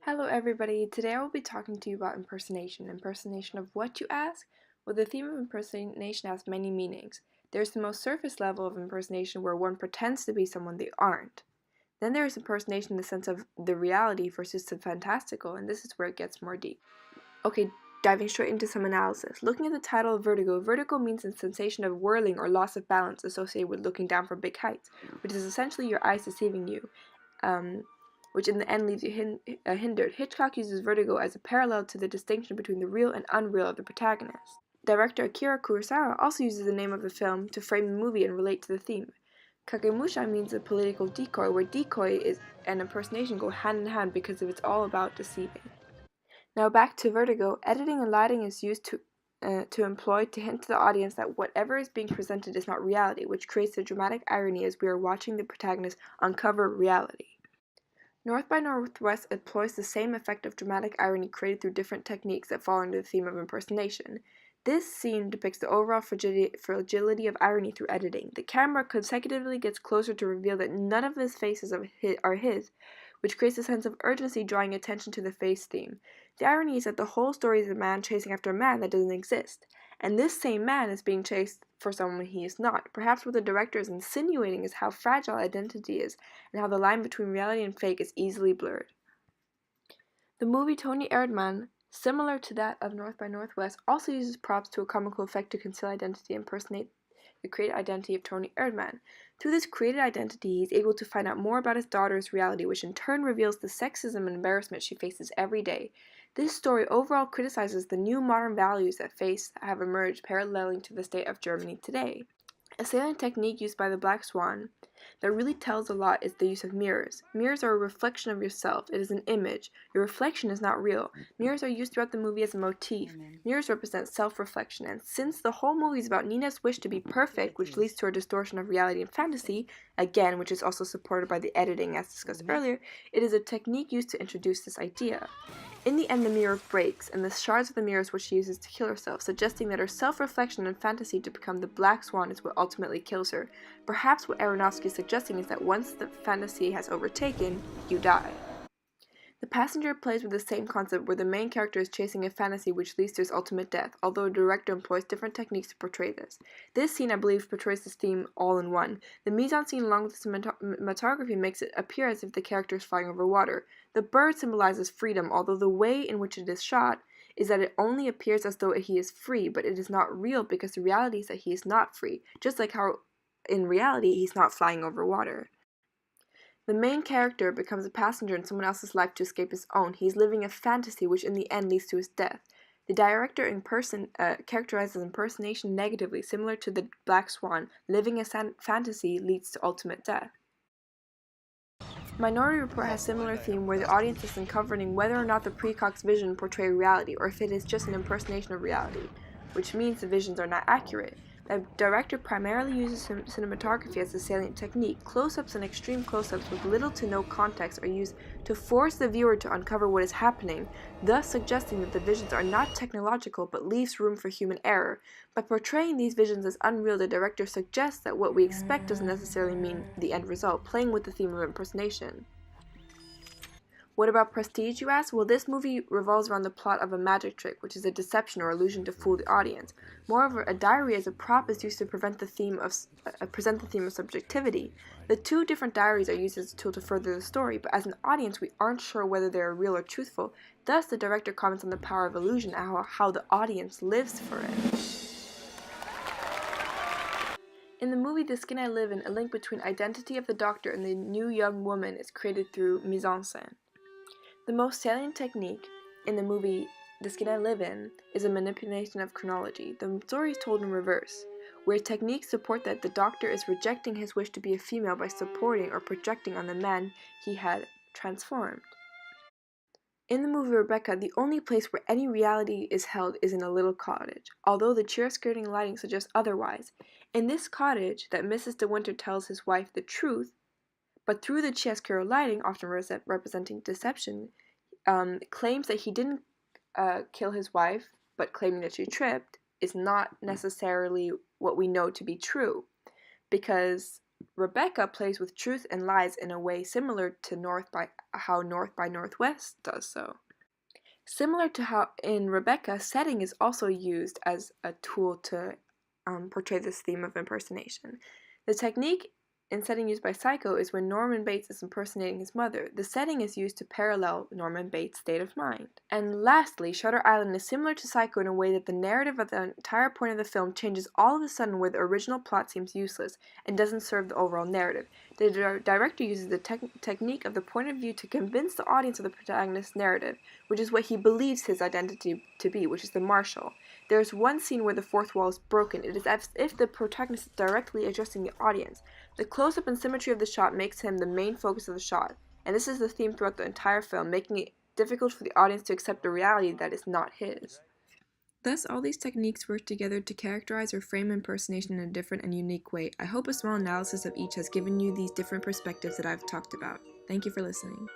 Hello everybody, today I will be talking to you about impersonation. Impersonation of what, you ask? Well, the theme of impersonation has many meanings. There's the most surface level of impersonation where one pretends to be someone they aren't. Then there is impersonation in the sense of the reality versus the fantastical, and this is where it gets more deep. Okay, diving straight into some analysis. Looking at the title of Vertigo, vertigo means a sensation of whirling or loss of balance associated with looking down from big heights, which is essentially your eyes deceiving you. Which in the end leaves you hindered. Hitchcock uses vertigo as a parallel to the distinction between the real and unreal of the protagonist. Director Akira Kurosawa also uses the name of the film to frame the movie and relate to the theme. Kagemusha means a political decoy, where decoy and impersonation go hand in hand because it's all about deceiving. Now back to Vertigo, editing and lighting is used to employ to hint to the audience that whatever is being presented is not reality, which creates a dramatic irony as we are watching the protagonist uncover reality. North by Northwest employs the same effect of dramatic irony created through different techniques that fall under the theme of impersonation. This scene depicts the overall fragility of irony through editing. The camera consecutively gets closer to reveal that none of his faces are his, which creates a sense of urgency drawing attention to the face theme. The irony is that the whole story is a man chasing after a man that doesn't exist, and this same man is being chased for someone he is not. Perhaps what the director is insinuating is how fragile identity is, and how the line between reality and fake is easily blurred. The movie Toni Erdmann, similar to that of North by Northwest, also uses props to a comical effect to conceal identity and impersonate the created identity of Toni Erdmann. Through this created identity, he is able to find out more about his daughter's reality, which in turn reveals the sexism and embarrassment she faces every day. This story overall criticizes the new modern values that have emerged paralleling to the state of Germany today. A salient technique used by the Black Swan that really tells a lot is the use of mirrors. Mirrors are a reflection of yourself. It is an image. Your reflection is not real. Mirrors are used throughout the movie as a motif. Mirrors represent self-reflection, and since the whole movie is about Nina's wish to be perfect, which leads to a distortion of reality and fantasy, again, which is also supported by the editing as discussed earlier, it is a technique used to introduce this idea. In the end, the mirror breaks, and the shards of the mirror is what she uses to kill herself, suggesting that her self-reflection and fantasy to become the Black Swan is what ultimately kills her. Perhaps what Aronofsky is suggesting is that once the fantasy has overtaken, you die. The Passenger plays with the same concept where the main character is chasing a fantasy which leads to his ultimate death, although the director employs different techniques to portray this. This scene, I believe, portrays this theme all in one. The mise-en-scene along with the cinematography makes it appear as if the character is flying over water. The bird symbolizes freedom, although the way in which it is shot is that it only appears as though he is free, but it is not real because the reality is that he is not free, just like how in reality he's not flying over water. The main character becomes a passenger in someone else's life to escape his own. He is living a fantasy which in the end leads to his death. The director characterizes impersonation negatively, similar to the Black Swan. Living a fantasy leads to ultimate death. Minority Report has similar theme where the audience is uncovering whether or not the precox vision portray reality or if it is just an impersonation of reality, which means the visions are not accurate. The director primarily uses cinematography as a salient technique. Close-ups and extreme close-ups with little to no context are used to force the viewer to uncover what is happening, thus suggesting that the visions are not technological but leaves room for human error. By portraying these visions as unreal, the director suggests that what we expect doesn't necessarily mean the end result, playing with the theme of impersonation. What about Prestige, you ask? Well, this movie revolves around the plot of a magic trick, which is a deception or illusion to fool the audience. Moreover, a diary as a prop is used to present the theme of subjectivity. The two different diaries are used as a tool to further the story, but as an audience, we aren't sure whether they are real or truthful. Thus, the director comments on the power of illusion and how the audience lives for it. In the movie The Skin I Live In, a link between identity of the doctor and the new young woman is created through mise-en-scène. The most salient technique in the movie The Skin I Live In is a manipulation of chronology. The story is told in reverse, where techniques support that the doctor is rejecting his wish to be a female by supporting or projecting on the man he had transformed. In the movie Rebecca, the only place where any reality is held is in a little cottage, although the chiaroscuro lighting suggests otherwise. In this cottage, that Mrs. De Winter tells his wife the truth, but through the chiaroscuro lighting, often representing deception, claims that he didn't kill his wife, but claiming that she tripped, is not necessarily what we know to be true. because Rebecca plays with truth and lies in a way similar to how North by Northwest does so. Similar to how in Rebecca, setting is also used as a tool to portray this theme of impersonation. The technique in setting used by Psycho is when Norman Bates is impersonating his mother. The setting is used to parallel Norman Bates' state of mind. And lastly, Shutter Island is similar to Psycho in a way that the narrative of the entire point of the film changes all of a sudden where the original plot seems useless and doesn't serve the overall narrative. The director uses the technique of the point of view to convince the audience of the protagonist's narrative, which is what he believes his identity to be, which is the marshal. There is one scene where the fourth wall is broken. It is as if the protagonist is directly addressing the audience. The close-up and symmetry of the shot makes him the main focus of the shot, and this is the theme throughout the entire film, making it difficult for the audience to accept a reality that is not his. Thus, all these techniques work together to characterize or frame impersonation in a different and unique way. I hope a small analysis of each has given you these different perspectives that I've talked about. Thank you for listening.